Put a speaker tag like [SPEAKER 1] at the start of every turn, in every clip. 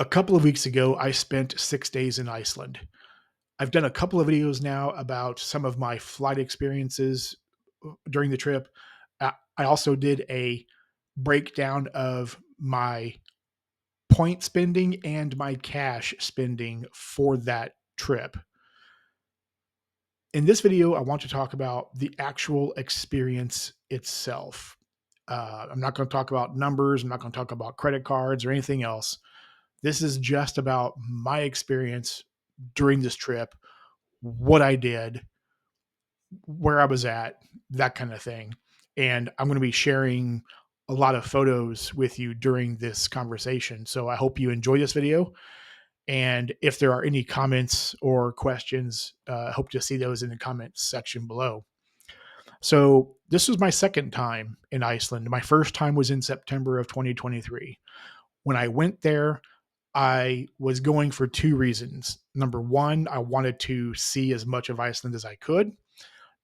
[SPEAKER 1] A couple of weeks ago, I spent 6 days in Iceland. I've done a couple of videos now about some of my flight experiences during the trip. I also did a breakdown of my point spending and my cash spending for that trip. In this video, I want to talk about the actual experience itself. I'm not going to talk about numbers. I'm not going to talk about credit cards or anything else. This is just about my experience during this trip, what I did, where I was at, that kind of thing. And I'm going to be sharing a lot of photos with you during this conversation. So I hope you enjoy this video. And if there are any comments or questions, I hope to see those in the comments section below. So this was my second time in Iceland. My first time was in September of 2023. When I went there, I was going for two reasons. Number one, I wanted to see as much of Iceland as I could.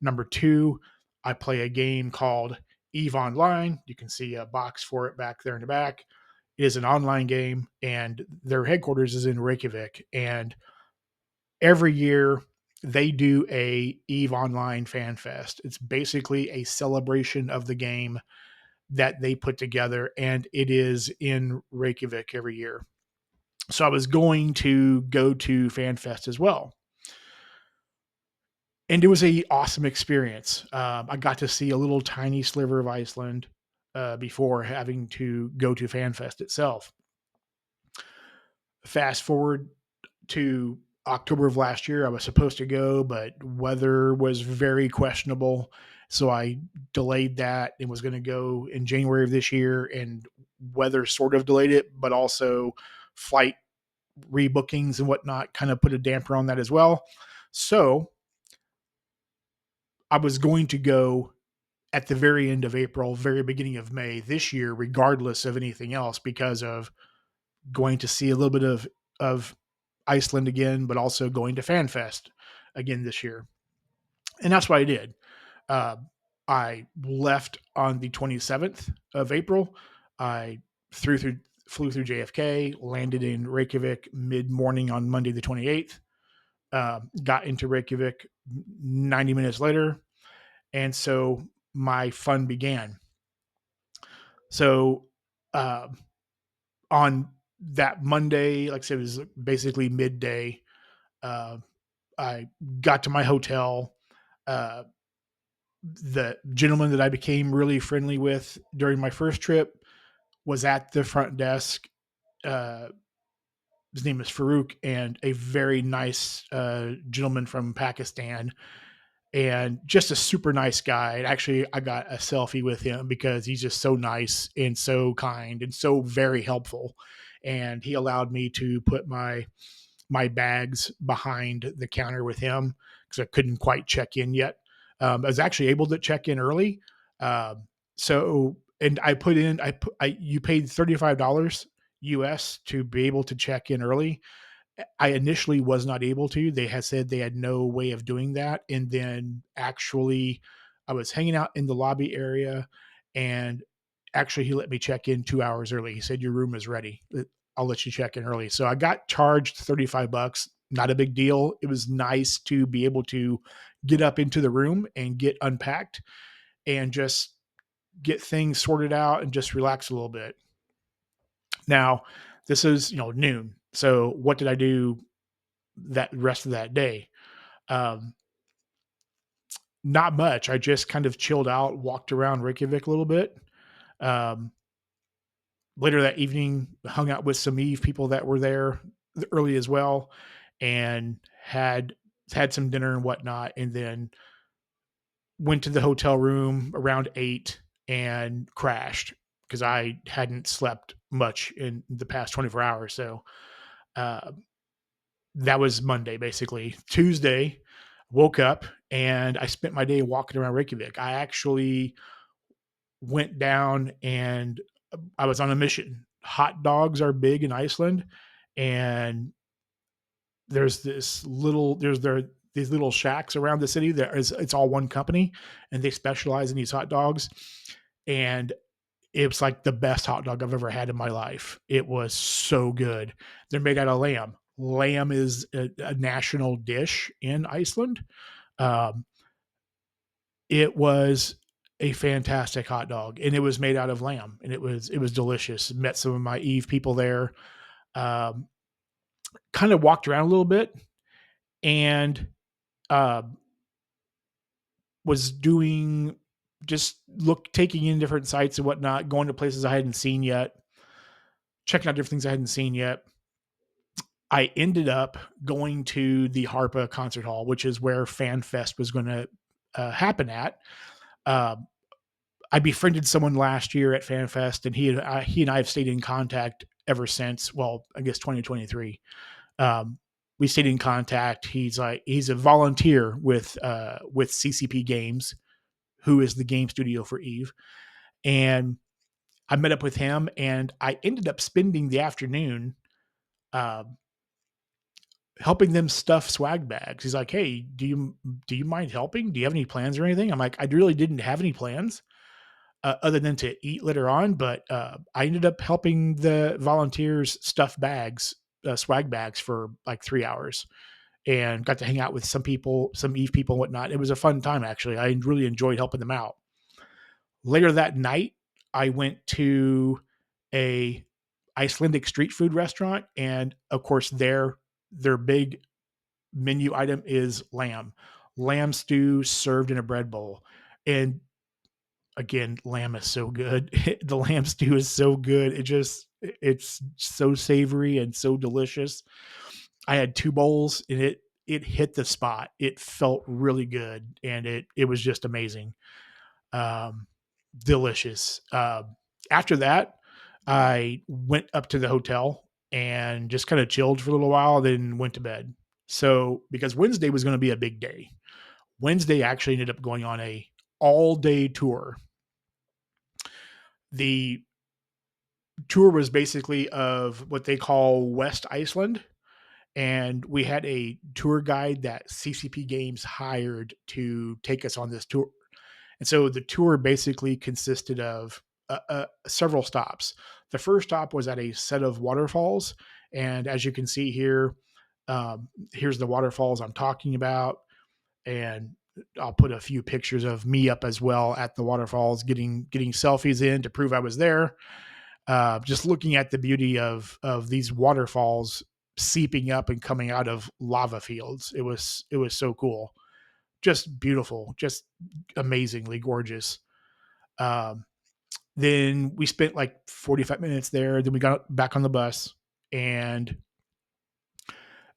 [SPEAKER 1] Number two, I play a game called EVE Online. You can see a box for it back there in the back. It is an online game, and their headquarters is in Reykjavik. And every year they do a EVE Online Fan Fest. It's basically a celebration of the game that they put together, and it is in Reykjavik every year. So I was going to go to FanFest as well. And it was a awesome experience. I got to see a little tiny sliver of Iceland before having to go to FanFest itself. Fast forward to October of last year, I was supposed to go, but weather was very questionable. So I delayed that and was going to go in January of this year, and weather sort of delayed it, but also flight rebookings and whatnot kind of put a damper on that as well. So I was going to go at the very end of April, very beginning of May this year, regardless of anything else, because of going to see a little bit of Iceland again, but also going to FanFest again this year. And that's what I did. Uh, I left on the 27th of April. I flew through JFK, landed in Reykjavik mid morning on Monday the 28th. Got into Reykjavik 90 minutes later. And so my fun began. So uh, on that Monday, like I said, it was basically midday. Uh, I got to my hotel. Uh, the gentleman that I became really friendly with during my first trip was at the front desk. Uh, his name is Farouk, and a very nice gentleman from Pakistan, and just a super nice guy. And actually, I got a selfie with him because he's just so nice and so kind and so very helpful. And he allowed me to put my bags behind the counter with him because I couldn't quite check in yet. I was actually able to check in early. So, and I put in, you paid $35 US to be able to check in early. I initially was not able to. They had said they had no way of doing that. And then actually, I was hanging out in the lobby area, and actually, he let me check in 2 hours early. He said, "Your room is ready. I'll let you check in early." So I got charged $35. Not a big deal. It was nice to be able to get up into the room and get unpacked and just get things sorted out and just relax a little bit. Now, this is, noon. So what did I do that rest of that day? Um, Not much. I just kind of chilled out, walked around Reykjavik a little bit. Um, Later that evening, hung out with some Eve people that were there early as well, and had some dinner and whatnot, and then went to the hotel room around 8 and crashed because I hadn't slept much in the past 24 hours. So uh, that was Monday, basically. Tuesday, woke up and I spent my day walking around Reykjavik. I actually went down and I was on a mission. Hot dogs are big in Iceland, and there's these little shacks around the city that is it's all one company, and they specialize in these hot dogs. And it was like the best hot dog I've ever had in my life. It was so good. They're made out of lamb. Lamb is a national dish in Iceland. Um, it was a fantastic hot dog, and it was made out of lamb, and it was delicious. Met some of my Eve people there. Um, Kind of walked around a little bit, and uh, was doing just taking in different sites and whatnot, going to places I hadn't seen yet, checking out different things I hadn't seen yet. I ended up going to the Harpa Concert Hall, which is where Fan Fest was going to happen at. Uh, I befriended someone last year at Fan Fest, and he and I have stayed in contact ever since. Well, I guess 2023. Um, we stayed in contact. He's a volunteer with CCP Games, who is the game studio for Eve, and I met up with him, and I ended up spending the afternoon uh, helping them stuff swag bags. He's like, "Hey, do you mind helping? Do you have any plans or anything?" I'm like, "I really didn't have any plans other than to eat later on, but I ended up helping the volunteers stuff bags, swag bags, for like 3 hours, and got to hang out with some people, some Eve people and whatnot. It was a fun time, actually. I really enjoyed helping them out. Later that night, I went to a Icelandic street food restaurant, and of course, their big menu item is lamb stew served in a bread bowl. And again, lamb is so good. The lamb stew is so good. It's so savory and so delicious. I had two bowls, and it hit the spot. It felt really good, and it was just amazing. Um, Delicious. After that, I went up to the hotel and just kind of chilled for a little while, then went to bed. So because Wednesday was going to be a big day, Wednesday actually ended up going on a all day tour. The tour was basically of what they call West Iceland, and we had a tour guide that CCP Games hired to take us on this tour. And so the tour basically consisted of several stops. The first stop was at a set of waterfalls, and as you can see here, here's the waterfalls I'm talking about, and I'll put a few pictures of me up as well at the waterfalls, getting selfies in to prove I was there. Just looking at the beauty of these waterfalls seeping up and coming out of lava fields. It was so cool, just beautiful, just amazingly gorgeous. Um, then we spent like 45 minutes there. Then we got back on the bus, and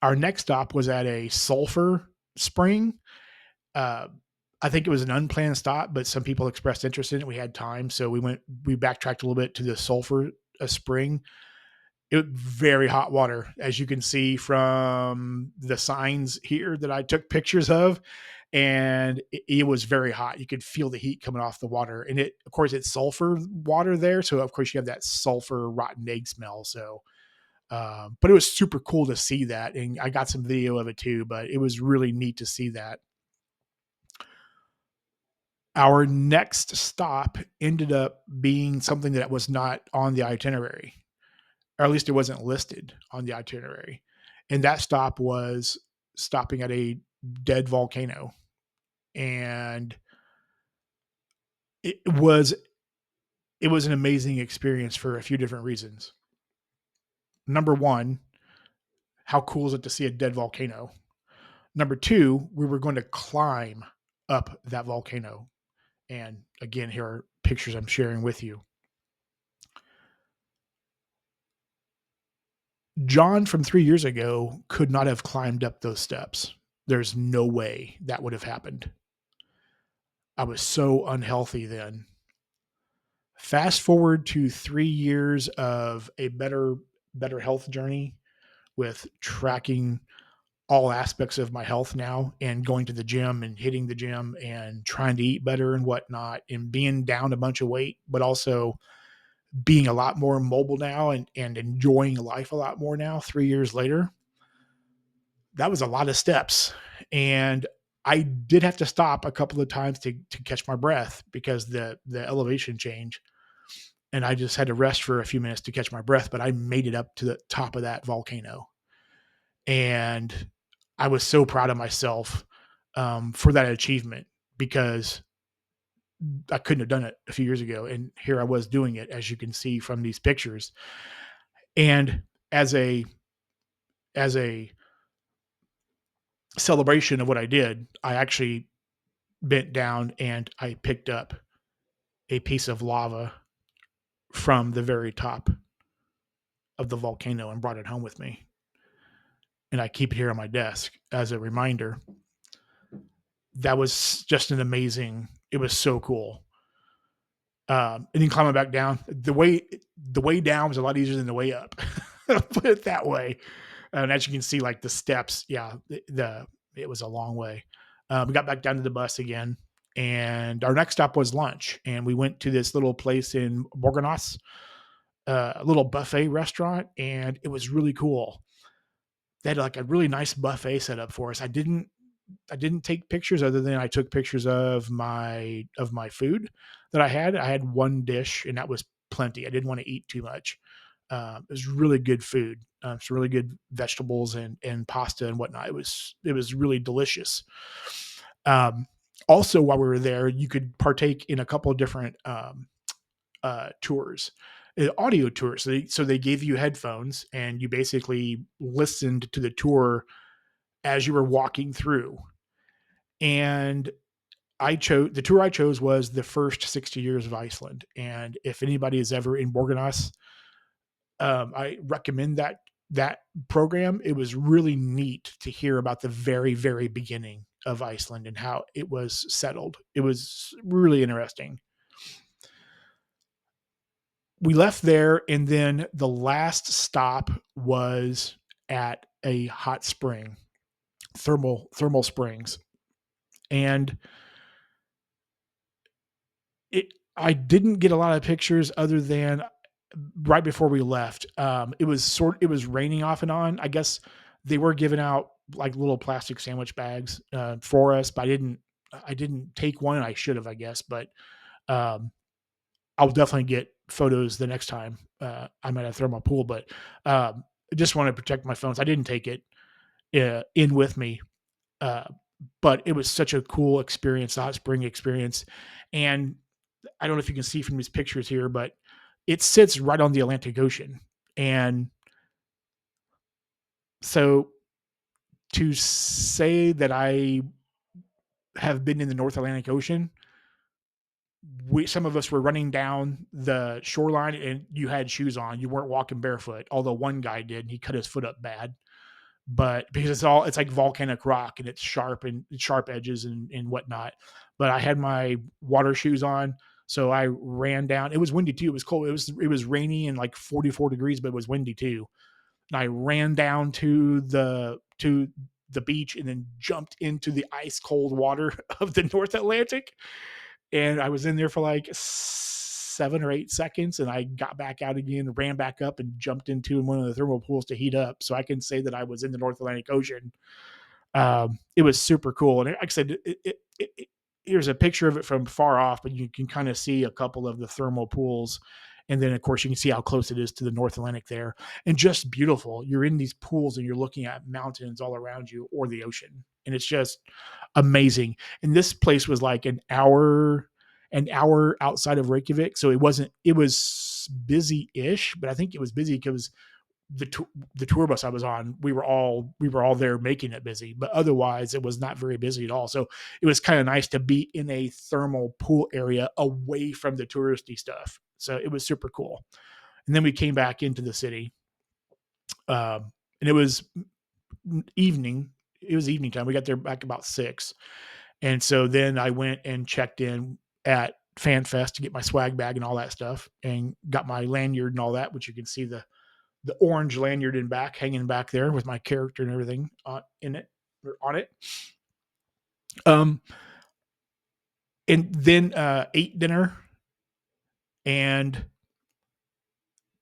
[SPEAKER 1] our next stop was at a sulfur spring. Uh, I think it was an unplanned stop, but some people expressed interest in it. We had time, so we backtracked a little bit to the sulfur spring. It very hot water, as you can see from the signs here that I took pictures of, and it was very hot. You could feel the heat coming off the water, and of course, it's sulfur water there, so of course you have that sulfur rotten egg smell. So, but it was super cool to see that, and I got some video of it too. But it was really neat to see that. Our next stop ended up being something that was not on the itinerary, or at least it wasn't listed on the itinerary. And that stop was stopping at a dead volcano. And it was it was an amazing experience for a few different reasons. Number one, how cool is it to see a dead volcano? Number two, we were going to climb up that volcano. And again, here are pictures I'm sharing with you. John from 3 years ago could not have climbed up those steps. There's no way that would have happened. I was so unhealthy then. Fast forward to 3 years of a better health journey, with tracking all aspects of my health now, and going to the gym and hitting the gym and trying to eat better and whatnot, and being down a bunch of weight, but also being a lot more mobile now, and enjoying life a lot more now 3 years later. That was a lot of steps. And I did have to stop a couple of times to catch my breath because the elevation change. and I just had to rest for a few minutes to catch my breath, but I made it up to the top of that volcano. And I was so proud of myself for that achievement because I couldn't have done it a few years ago. And here I was doing it, as you can see from these pictures. And as a as a celebration of what I did, I actually bent down and I picked up a piece of lava from the very top of the volcano and brought it home with me. And I keep it here on my desk as a reminder. That was just an amazing, it was so cool. And then climbing back down, the way down was a lot easier than the way up. Put it that way. And as you can see, like the steps, yeah, it was a long way. We got back down to the bus again, and our next stop was lunch. And we went to this little place in Borganos, a little buffet restaurant, and it was really cool. They had like a really nice buffet set up for us. I didn't take pictures other than I took pictures of my food that I had. I had one dish and that was plenty. I didn't want to eat too much. It was really good food. Some really good vegetables and pasta and whatnot. It was really delicious. Um, Also, while we were there, you could partake in a couple of different tours, audio tours. So they gave you headphones and you basically listened to the tour as you were walking through. And the tour I chose was the first 60 years of Iceland. And if anybody is ever in Borganos, I recommend that program. It was really neat to hear about the very, very beginning of Iceland and how it was settled. It was really interesting. We left there, and then the last stop was at a hot spring, thermal springs, and I didn't get a lot of pictures other than right before we left. It was raining off and on. I guess they were giving out like little plastic sandwich bags for us, but I didn't take one. I should have, I guess, but um, I'll definitely get photos the next time I'm at a thermal pool. But I just want to protect my phones. I didn't take it in with me, uh, but it was such a cool experience, the hot spring experience, and I don't know if you can see from these pictures here, but it sits right on the Atlantic Ocean. And so to say that I have been in the North Atlantic Ocean, some of us were running down the shoreline and you had shoes on. You weren't walking barefoot, although one guy did. And he cut his foot up bad. But because it's like volcanic rock and it's sharp and sharp edges and whatnot. But I had my water shoes on, so I ran down. It was windy too. It was cold. It was rainy and like 44 degrees, but it was windy too. And I ran down to the beach and then jumped into the ice cold water of the North Atlantic. And I was in there for like 7 or 8 seconds, and I got back out again, ran back up, and jumped into one of the thermal pools to heat up. So I can say that I was in the North Atlantic Ocean. It was super cool, and like I said, here's a picture of it from far off, but you can kind of see a couple of the thermal pools. And then, of course, you can see how close it is to the North Atlantic there, and just beautiful. You're in these pools and you're looking at mountains all around you or the ocean, and it's just amazing. And this place was like an hour outside of Reykjavik, so it was busy-ish, but I think it was busy because the tour bus I was on, we were all there making it busy, but otherwise it was not very busy at all. So it was kind of nice to be in a thermal pool area away from the touristy stuff. So it was super cool. And then we came back into the city, and it was evening. It was evening time. We got there back about 6. And so then I went and checked in at FanFest to get my swag bag and all that stuff, and got my lanyard and all that, which you can see the orange lanyard hanging back there with my character and everything in it or on it. Um, and then ate dinner and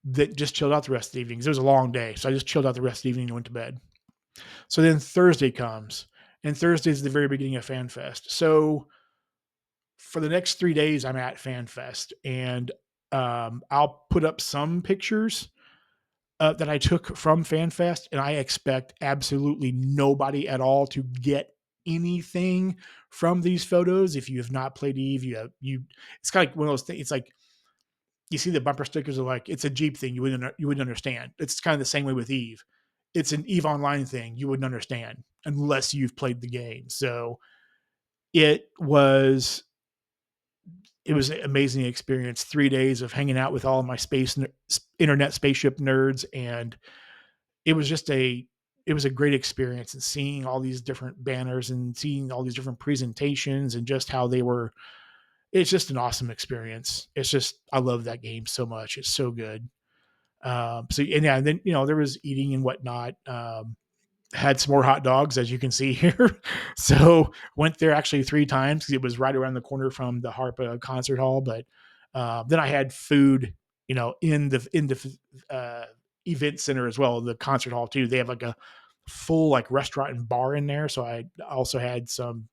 [SPEAKER 1] that just chilled out the rest of the evening. It was a long day, so I just chilled out the rest of the evening and went to bed. So then Thursday comes, and Thursday is the very beginning of FanFest. So for the next 3 days, I'm at FanFest, and I'll put up some pictures that I took from FanFest, and I expect absolutely nobody at all to get anything from these photos. If you have not played Eve, it's kind of like one of those things. It's like you see the bumper stickers are like it's a Jeep thing. You wouldn't understand. It's kind of the same way with Eve. It's an Eve Online thing. You wouldn't understand unless you've played the game. So it was it was an amazing experience. 3 days of hanging out with all of my internet spaceship nerds, and it was just it was a great experience, and seeing all these different banners and seeing all these different presentations and just how they were. It's just an awesome experience. It's just I love that game so much. It's so good. So and yeah, and then there was eating and whatnot. Had some more hot dogs, as you can see here. So went there actually 3 times because it was right around the corner from the Harpa concert hall. But then I had food, in the event center as well, the concert hall too. They have like a full like restaurant and bar in there. So I also had some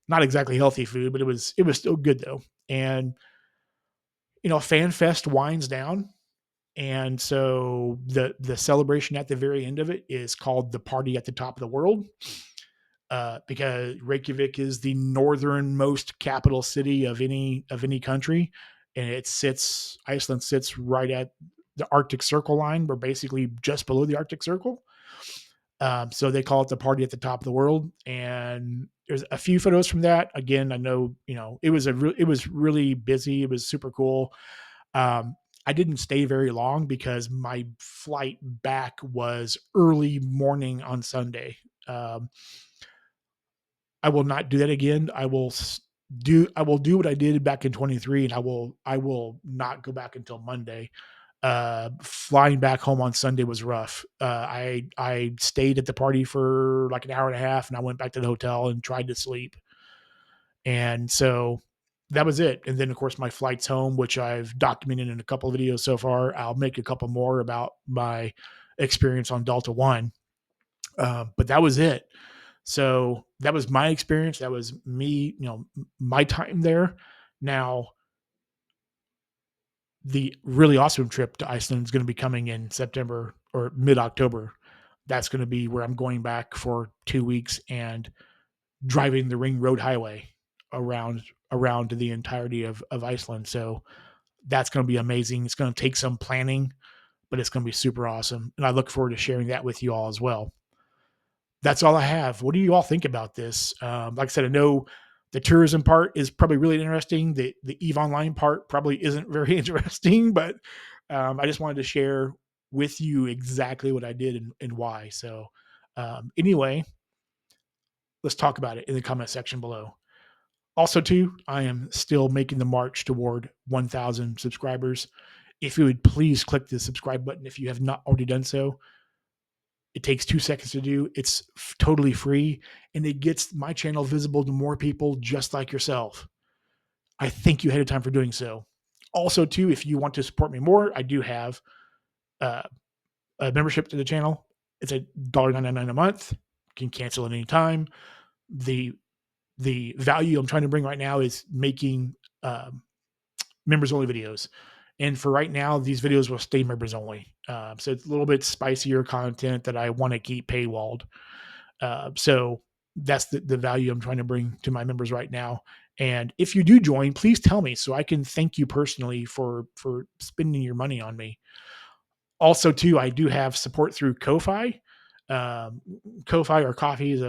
[SPEAKER 1] not exactly healthy food, but it was still good though. And Fan Fest winds down. And so the celebration at the very end of it is called the Party at the Top of the World, because Reykjavik is the northernmost capital city of any country, and Iceland sits right at the Arctic Circle line. We're basically just below the Arctic Circle. So they call it the Party at the Top of the World, and there's a few photos from that. Again, I know it was it was really busy. It was super cool. I didn't stay very long because my flight back was early morning on Sunday. Um, I will not do that again. I will do what I did back in 23, and I will not go back until Monday. Flying back home on Sunday was rough. I stayed at the party for like an hour and a half, and I went back to the hotel and tried to sleep. And so that was it. And then, of course, my flights home, which I've documented in a couple of videos so far. I'll make a couple more about my experience on Delta One. But that was it. So that was my experience. That was me, my time there. Now, the really awesome trip to Iceland is going to be coming in September or mid October. That's going to be where I'm going back for 2 weeks and driving the Ring Road Highway around the entirety of Iceland. So that's going to be amazing. It's going to take some planning, but it's going to be super awesome. And I look forward to sharing that with you all as well. That's all I have. What do you all think about this? Like I said, I know the tourism part is probably really interesting. The Eve Online part probably isn't very interesting, but I just wanted to share with you exactly what I did and why. So anyway, let's talk about it in the comment section below. Also, too, I am still making the march toward 1,000 subscribers. If you would please click the subscribe button if you have not already done so. It takes 2 seconds to do. It's totally free, and it gets my channel visible to more people just like yourself. I thank you ahead of time for doing so. Also, too, if you want to support me more, I do have uh, a membership to the channel. It's $1.99 a month. You can cancel at any time. The value I'm trying to bring right now is making members only videos. And for right now, these videos will stay members only. So it's a little bit spicier content that I want to keep paywalled. So that's the value I'm trying to bring to my members right now. And if you do join, please tell me so I can thank you personally for spending your money on me. Also, too, I do have support through Ko-Fi. Um, Ko-Fi or Coffee is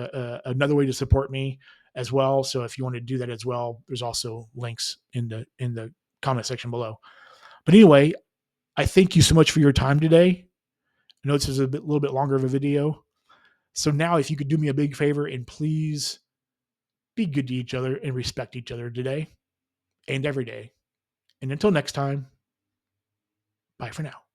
[SPEAKER 1] another way to support me as well. So if you want to do that as well, there's also links in the comment section below. But anyway, I thank you so much for your time today. I know this is little bit longer of a video. So now if you could do me a big favor and please be good to each other and respect each other today and every day. And until next time, bye for now.